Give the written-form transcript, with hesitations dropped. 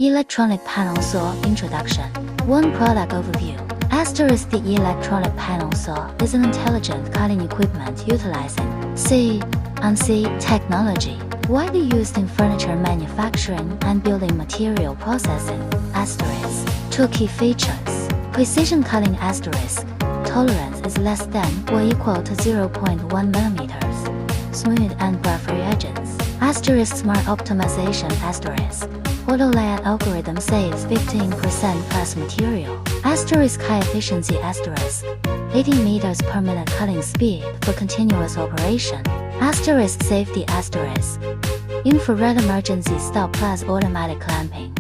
Electronic panel saw introduction. One product overview. The electronic panel saw is an intelligent cutting equipment utilizing CNC technology, widely used in furniture manufacturing and building material processing. Two key features. Precision cutting. Tolerance is less than or equal to 0.1 millimeters. Smooth and buff-free edges. Smart optimization. Auto layout algorithm saves 15% less material. High efficiency. 80 meters per minute cutting speed for continuous operation. Safety. Infrared emergency stop plus automatic clamping.